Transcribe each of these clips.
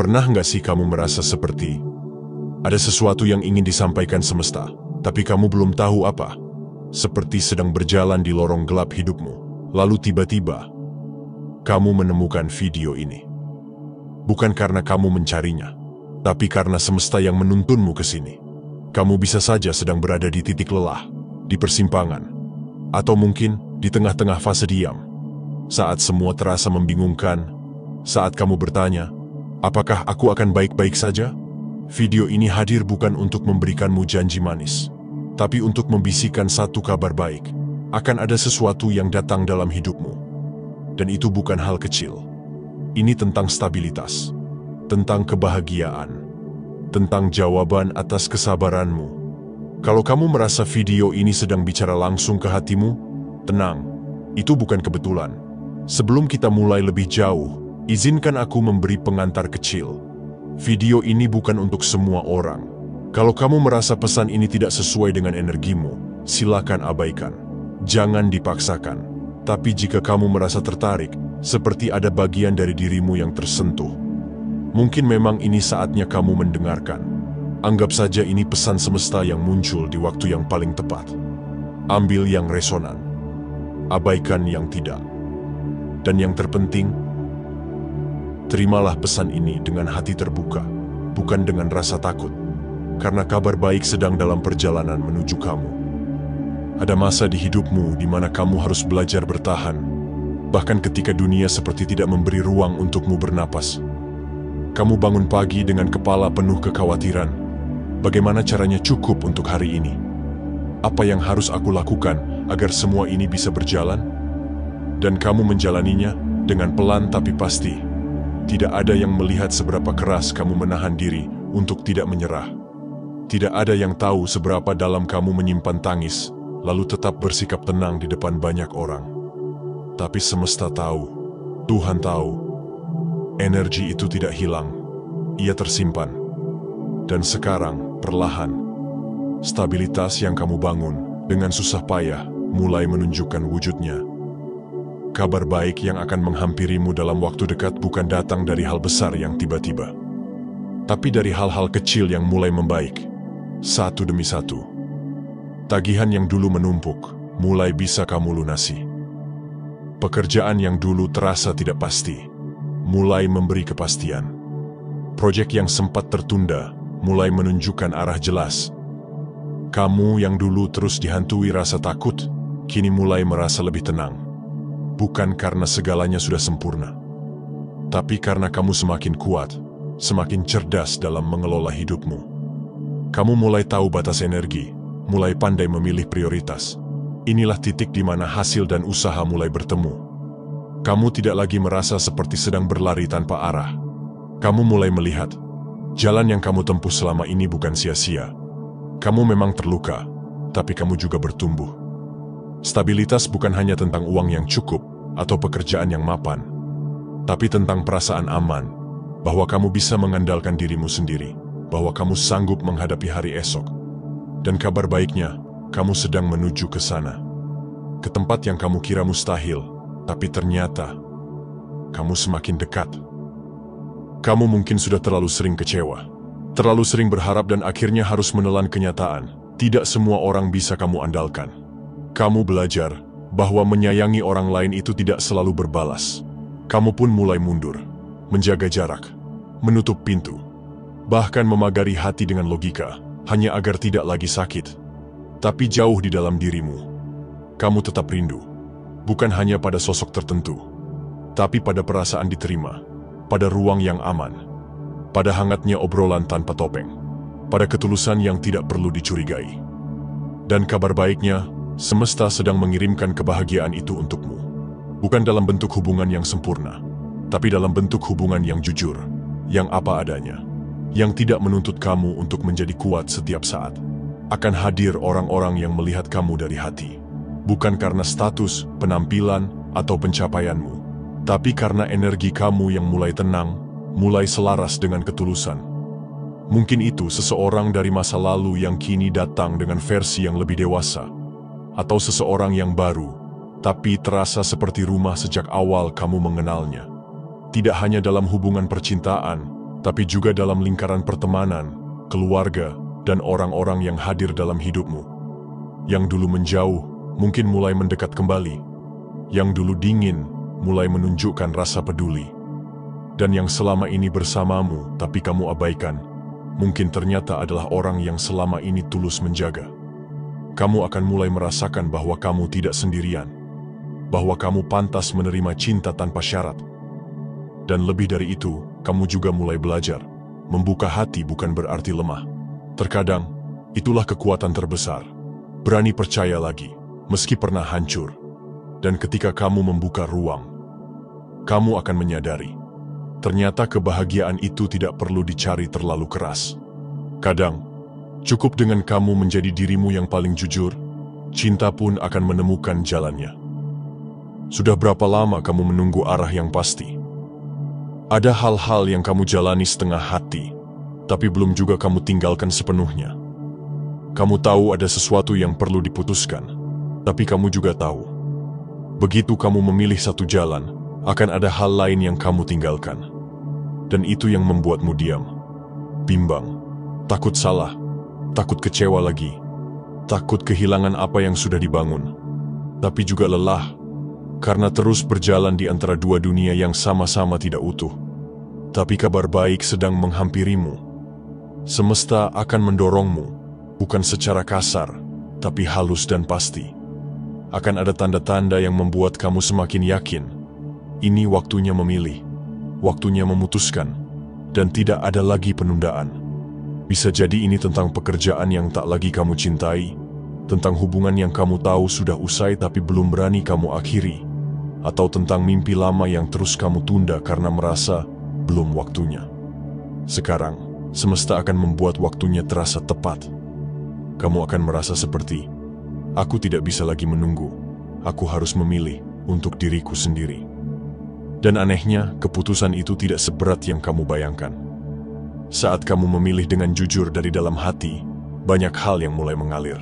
Pernah nggak sih kamu merasa seperti ada sesuatu yang ingin disampaikan semesta, tapi kamu belum tahu apa? Seperti sedang berjalan di lorong gelap hidupmu, lalu tiba-tiba kamu menemukan video ini. Bukan karena kamu mencarinya, tapi karena semesta yang menuntunmu ke sini. Kamu bisa saja sedang berada di titik lelah, di persimpangan, atau mungkin di tengah-tengah fase diam. Saat semua terasa membingungkan, saat kamu bertanya, apakah aku akan baik-baik saja? Video ini hadir bukan untuk memberikanmu janji manis, tapi untuk membisikkan satu kabar baik. Akan ada sesuatu yang datang dalam hidupmu. Dan itu bukan hal kecil. Ini tentang stabilitas, tentang kebahagiaan, tentang jawaban atas kesabaranmu. Kalau kamu merasa video ini sedang bicara langsung ke hatimu, tenang, itu bukan kebetulan. Sebelum kita mulai lebih jauh, izinkan aku memberi pengantar kecil. Video ini bukan untuk semua orang. Kalau kamu merasa pesan ini tidak sesuai dengan energimu, silakan abaikan. Jangan dipaksakan. Tapi jika kamu merasa tertarik, seperti ada bagian dari dirimu yang tersentuh, mungkin memang ini saatnya kamu mendengarkan. Anggap saja ini pesan semesta yang muncul di waktu yang paling tepat. Ambil yang resonan, abaikan yang tidak. Dan yang terpenting, terimalah pesan ini dengan hati terbuka, bukan dengan rasa takut. Karena kabar baik sedang dalam perjalanan menuju kamu. Ada masa di hidupmu di mana kamu harus belajar bertahan, bahkan ketika dunia seperti tidak memberi ruang untukmu bernapas. Kamu bangun pagi dengan kepala penuh kekhawatiran. Bagaimana caranya cukup untuk hari ini? Apa yang harus aku lakukan agar semua ini bisa berjalan? Dan kamu menjalaninya dengan pelan tapi pasti. Tidak ada yang melihat seberapa keras kamu menahan diri untuk tidak menyerah. Tidak ada yang tahu seberapa dalam kamu menyimpan tangis, lalu tetap bersikap tenang di depan banyak orang. Tapi semesta tahu, Tuhan tahu, energi itu tidak hilang, ia tersimpan. Dan sekarang, perlahan, stabilitas yang kamu bangun dengan susah payah mulai menunjukkan wujudnya. Kabar baik yang akan menghampirimu dalam waktu dekat bukan datang dari hal besar yang tiba-tiba, tapi dari hal-hal kecil yang mulai membaik, satu demi satu. Tagihan yang dulu menumpuk, mulai bisa kamu lunasi. Pekerjaan yang dulu terasa tidak pasti, mulai memberi kepastian. Proyek yang sempat tertunda, mulai menunjukkan arah jelas. Kamu yang dulu terus dihantui rasa takut, kini mulai merasa lebih tenang. Bukan karena segalanya sudah sempurna, tapi karena kamu semakin kuat, semakin cerdas dalam mengelola hidupmu. Kamu mulai tahu batas energi, mulai pandai memilih prioritas. Inilah titik di mana hasil dan usaha mulai bertemu. Kamu tidak lagi merasa seperti sedang berlari tanpa arah. Kamu mulai melihat, jalan yang kamu tempuh selama ini bukan sia-sia. Kamu memang terluka, tapi kamu juga bertumbuh. Stabilitas bukan hanya tentang uang yang cukup atau pekerjaan yang mapan, tapi tentang perasaan aman, bahwa kamu bisa mengandalkan dirimu sendiri, bahwa kamu sanggup menghadapi hari esok. Dan kabar baiknya, kamu sedang menuju ke sana. Ke tempat yang kamu kira mustahil, tapi ternyata kamu semakin dekat. Kamu mungkin sudah terlalu sering kecewa, terlalu sering berharap dan akhirnya harus menelan kenyataan. Tidak semua orang bisa kamu andalkan. Kamu belajar bahwa menyayangi orang lain itu tidak selalu berbalas. Kamu pun mulai mundur, menjaga jarak, menutup pintu, bahkan memagari hati dengan logika, hanya agar tidak lagi sakit. Tapi jauh di dalam dirimu, kamu tetap rindu, bukan hanya pada sosok tertentu, tapi pada perasaan diterima, pada ruang yang aman, pada hangatnya obrolan tanpa topeng, pada ketulusan yang tidak perlu dicurigai. Dan kabar baiknya, semesta sedang mengirimkan kebahagiaan itu untukmu. Bukan dalam bentuk hubungan yang sempurna, tapi dalam bentuk hubungan yang jujur, yang apa adanya, yang tidak menuntut kamu untuk menjadi kuat setiap saat. Akan hadir orang-orang yang melihat kamu dari hati. Bukan karena status, penampilan, atau pencapaianmu, tapi karena energi kamu yang mulai tenang, mulai selaras dengan ketulusan. Mungkin itu seseorang dari masa lalu yang kini datang dengan versi yang lebih dewasa, atau seseorang yang baru, tapi terasa seperti rumah sejak awal kamu mengenalnya. Tidak hanya dalam hubungan percintaan, tapi juga dalam lingkaran pertemanan, keluarga, dan orang-orang yang hadir dalam hidupmu. Yang dulu menjauh, mungkin mulai mendekat kembali. Yang dulu dingin, mulai menunjukkan rasa peduli. Dan yang selama ini bersamamu, tapi kamu abaikan, mungkin ternyata adalah orang yang selama ini tulus menjaga. Kamu akan mulai merasakan bahwa kamu tidak sendirian, bahwa kamu pantas menerima cinta tanpa syarat. Dan lebih dari itu, kamu juga mulai belajar. Membuka hati bukan berarti lemah. Terkadang, itulah kekuatan terbesar. Berani percaya lagi, meski pernah hancur. Dan ketika kamu membuka ruang, kamu akan menyadari, ternyata kebahagiaan itu tidak perlu dicari terlalu keras. Kadang, cukup dengan kamu menjadi dirimu yang paling jujur, cinta pun akan menemukan jalannya. Sudah berapa lama kamu menunggu arah yang pasti? Ada hal-hal yang kamu jalani setengah hati, tapi belum juga kamu tinggalkan sepenuhnya. Kamu tahu ada sesuatu yang perlu diputuskan, tapi kamu juga tahu, begitu kamu memilih satu jalan, akan ada hal lain yang kamu tinggalkan. Dan itu yang membuatmu diam, bimbang, takut salah, takut kecewa lagi, takut kehilangan apa yang sudah dibangun, tapi juga lelah, karena terus berjalan di antara dua dunia yang sama-sama tidak utuh. Tapi kabar baik sedang menghampirimu. Semesta akan mendorongmu, bukan secara kasar, tapi halus dan pasti. Akan ada tanda-tanda yang membuat kamu semakin yakin. Ini waktunya memilih, waktunya memutuskan, dan tidak ada lagi penundaan. Bisa jadi ini tentang pekerjaan yang tak lagi kamu cintai, tentang hubungan yang kamu tahu sudah usai tapi belum berani kamu akhiri, atau tentang mimpi lama yang terus kamu tunda karena merasa belum waktunya. Sekarang, semesta akan membuat waktunya terasa tepat. Kamu akan merasa seperti, aku tidak bisa lagi menunggu, aku harus memilih untuk diriku sendiri. Dan anehnya, keputusan itu tidak seberat yang kamu bayangkan. Saat kamu memilih dengan jujur dari dalam hati, banyak hal yang mulai mengalir.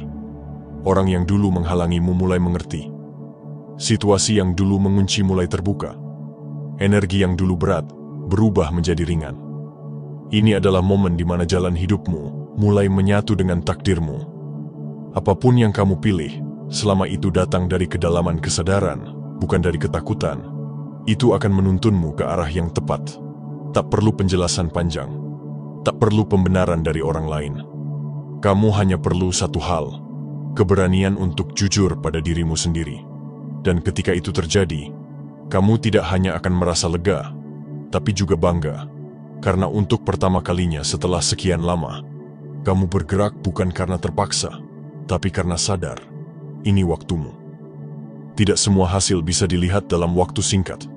Orang yang dulu menghalangimu mulai mengerti. Situasi yang dulu mengunci mulai terbuka. Energi yang dulu berat berubah menjadi ringan. Ini adalah momen di mana jalan hidupmu mulai menyatu dengan takdirmu. Apapun yang kamu pilih, selama itu datang dari kedalaman kesadaran, bukan dari ketakutan, itu akan menuntunmu ke arah yang tepat. Tak perlu penjelasan panjang, tak perlu pembenaran dari orang lain. Kamu hanya perlu satu hal, keberanian untuk jujur pada dirimu sendiri. Dan ketika itu terjadi, kamu tidak hanya akan merasa lega, tapi juga bangga. Karena untuk pertama kalinya setelah sekian lama, kamu bergerak bukan karena terpaksa, tapi karena sadar, ini waktumu. Tidak semua hasil bisa dilihat dalam waktu singkat.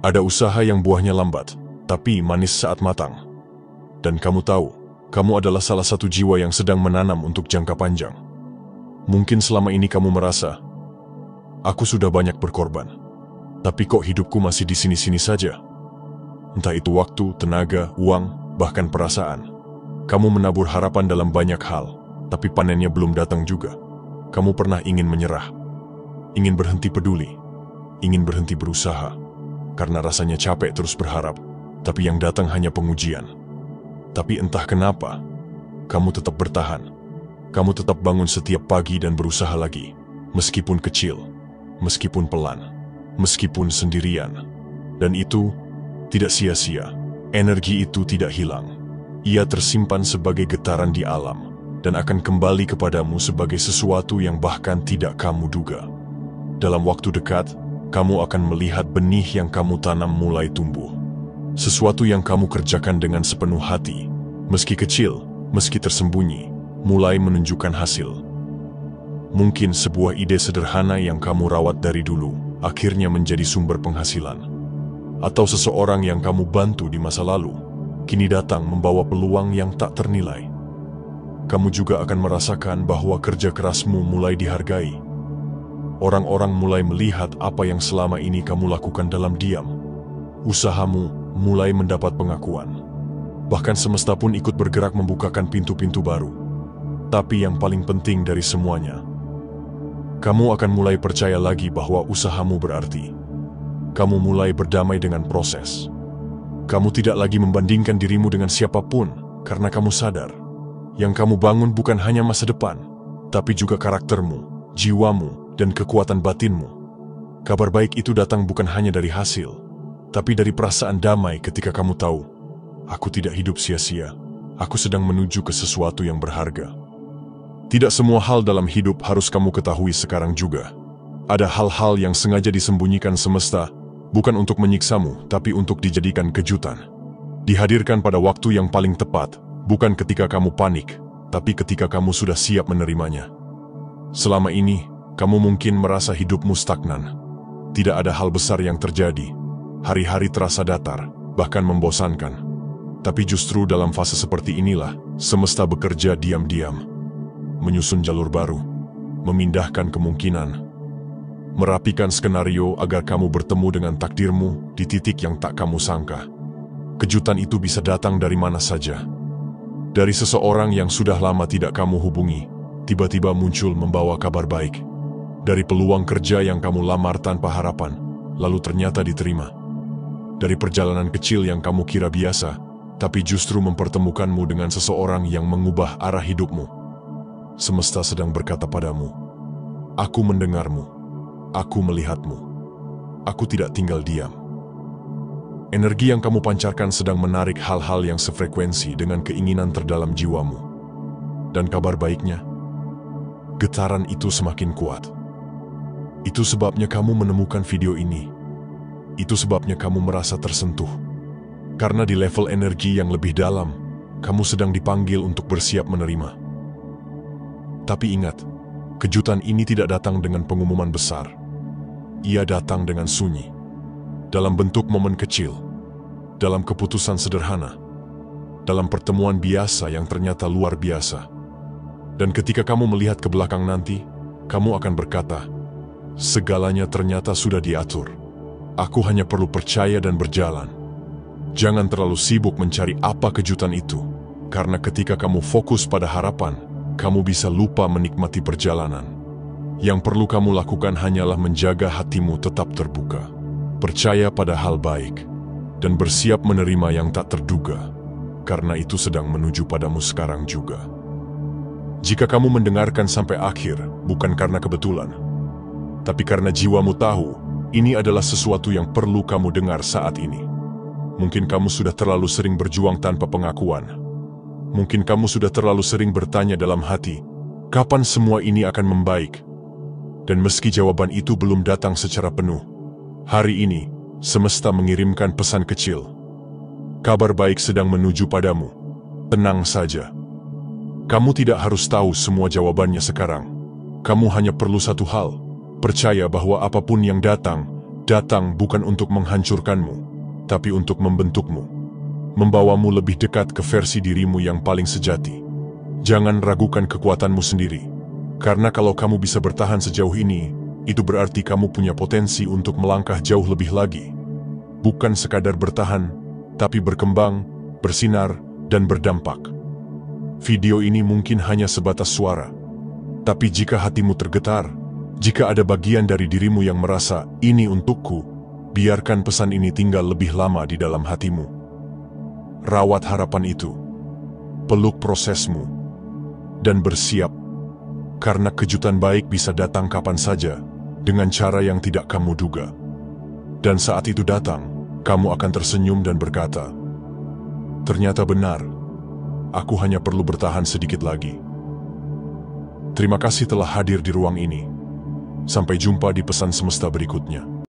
Ada usaha yang buahnya lambat, tapi manis saat matang. Dan kamu tahu, kamu adalah salah satu jiwa yang sedang menanam untuk jangka panjang. Mungkin selama ini kamu merasa, aku sudah banyak berkorban, tapi kok hidupku masih di sini-sini saja? Entah itu waktu, tenaga, uang, bahkan perasaan. Kamu menabur harapan dalam banyak hal, tapi panennya belum datang juga. Kamu pernah ingin menyerah, ingin berhenti peduli, ingin berhenti berusaha, karena rasanya capek terus berharap, tapi yang datang hanya pengujian. Tapi entah kenapa, kamu tetap bertahan. Kamu tetap bangun setiap pagi dan berusaha lagi, meskipun kecil, meskipun pelan, meskipun sendirian. Dan itu tidak sia-sia. Energi itu tidak hilang. Ia tersimpan sebagai getaran di alam, dan akan kembali kepadamu sebagai sesuatu yang bahkan tidak kamu duga. Dalam waktu dekat, kamu akan melihat benih yang kamu tanam mulai tumbuh. Sesuatu yang kamu kerjakan dengan sepenuh hati, meski kecil, meski tersembunyi, mulai menunjukkan hasil. Mungkin sebuah ide sederhana yang kamu rawat dari dulu, akhirnya menjadi sumber penghasilan. Atau seseorang yang kamu bantu di masa lalu, kini datang membawa peluang yang tak ternilai. Kamu juga akan merasakan bahwa kerja kerasmu mulai dihargai. Orang-orang mulai melihat apa yang selama ini kamu lakukan dalam diam. Usahamu mulai mendapat pengakuan. Bahkan semesta pun ikut bergerak membukakan pintu-pintu baru. Tapi yang paling penting dari semuanya, kamu akan mulai percaya lagi bahwa usahamu berarti. Kamu mulai berdamai dengan proses. Kamu tidak lagi membandingkan dirimu dengan siapapun karena kamu sadar yang kamu bangun bukan hanya masa depan, tapi juga karaktermu, jiwamu, dan kekuatan batinmu. Kabar baik itu datang bukan hanya dari hasil, tapi dari perasaan damai ketika kamu tahu, aku tidak hidup sia-sia, aku sedang menuju ke sesuatu yang berharga. Tidak semua hal dalam hidup harus kamu ketahui sekarang juga. Ada hal-hal yang sengaja disembunyikan semesta, bukan untuk menyiksamu, tapi untuk dijadikan kejutan. Dihadirkan pada waktu yang paling tepat, bukan ketika kamu panik, tapi ketika kamu sudah siap menerimanya. Selama ini, kamu mungkin merasa hidupmu stagnan. Tidak ada hal besar yang terjadi. Hari-hari terasa datar, bahkan membosankan. Tapi justru dalam fase seperti inilah, semesta bekerja diam-diam. Menyusun jalur baru, memindahkan kemungkinan, merapikan skenario agar kamu bertemu dengan takdirmu di titik yang tak kamu sangka. Kejutan itu bisa datang dari mana saja. Dari seseorang yang sudah lama tidak kamu hubungi, tiba-tiba muncul membawa kabar baik. Dari peluang kerja yang kamu lamar tanpa harapan, lalu ternyata diterima. Dari perjalanan kecil yang kamu kira biasa, tapi justru mempertemukanmu dengan seseorang yang mengubah arah hidupmu. Semesta sedang berkata padamu, aku mendengarmu, aku melihatmu, aku tidak tinggal diam. Energi yang kamu pancarkan sedang menarik hal-hal yang sefrekuensi dengan keinginan terdalam jiwamu. Dan kabar baiknya, getaran itu semakin kuat. Itu sebabnya kamu menemukan video ini. Itu sebabnya kamu merasa tersentuh. Karena di level energi yang lebih dalam, kamu sedang dipanggil untuk bersiap menerima. Tapi ingat, kejutan ini tidak datang dengan pengumuman besar. Ia datang dengan sunyi, dalam bentuk momen kecil, dalam keputusan sederhana, dalam pertemuan biasa yang ternyata luar biasa. Dan ketika kamu melihat ke belakang nanti, kamu akan berkata, segalanya ternyata sudah diatur. Aku hanya perlu percaya dan berjalan. Jangan terlalu sibuk mencari apa kejutan itu, karena ketika kamu fokus pada harapan, kamu bisa lupa menikmati perjalanan. Yang perlu kamu lakukan hanyalah menjaga hatimu tetap terbuka, percaya pada hal baik, dan bersiap menerima yang tak terduga, karena itu sedang menuju padamu sekarang juga. Jika kamu mendengarkan sampai akhir, bukan karena kebetulan, tapi karena jiwamu tahu, ini adalah sesuatu yang perlu kamu dengar saat ini. Mungkin kamu sudah terlalu sering berjuang tanpa pengakuan. Mungkin kamu sudah terlalu sering bertanya dalam hati, kapan semua ini akan membaik? Dan meski jawaban itu belum datang secara penuh, hari ini, semesta mengirimkan pesan kecil. Kabar baik sedang menuju padamu. Tenang saja. Kamu tidak harus tahu semua jawabannya sekarang. Kamu hanya perlu satu hal, percaya bahwa apapun yang datang, datang bukan untuk menghancurkanmu, tapi untuk membentukmu. Membawamu lebih dekat ke versi dirimu yang paling sejati. Jangan ragukan kekuatanmu sendiri. Karena kalau kamu bisa bertahan sejauh ini, itu berarti kamu punya potensi untuk melangkah jauh lebih lagi. Bukan sekadar bertahan, tapi berkembang, bersinar, dan berdampak. Video ini mungkin hanya sebatas suara. Tapi jika hatimu tergetar, jika ada bagian dari dirimu yang merasa, ini untukku, biarkan pesan ini tinggal lebih lama di dalam hatimu. Rawat harapan itu, peluk prosesmu, dan bersiap, karena kejutan baik bisa datang kapan saja, dengan cara yang tidak kamu duga. Dan saat itu datang, kamu akan tersenyum dan berkata, ternyata benar, aku hanya perlu bertahan sedikit lagi. Terima kasih telah hadir di ruang ini. Sampai jumpa di pesan semesta berikutnya.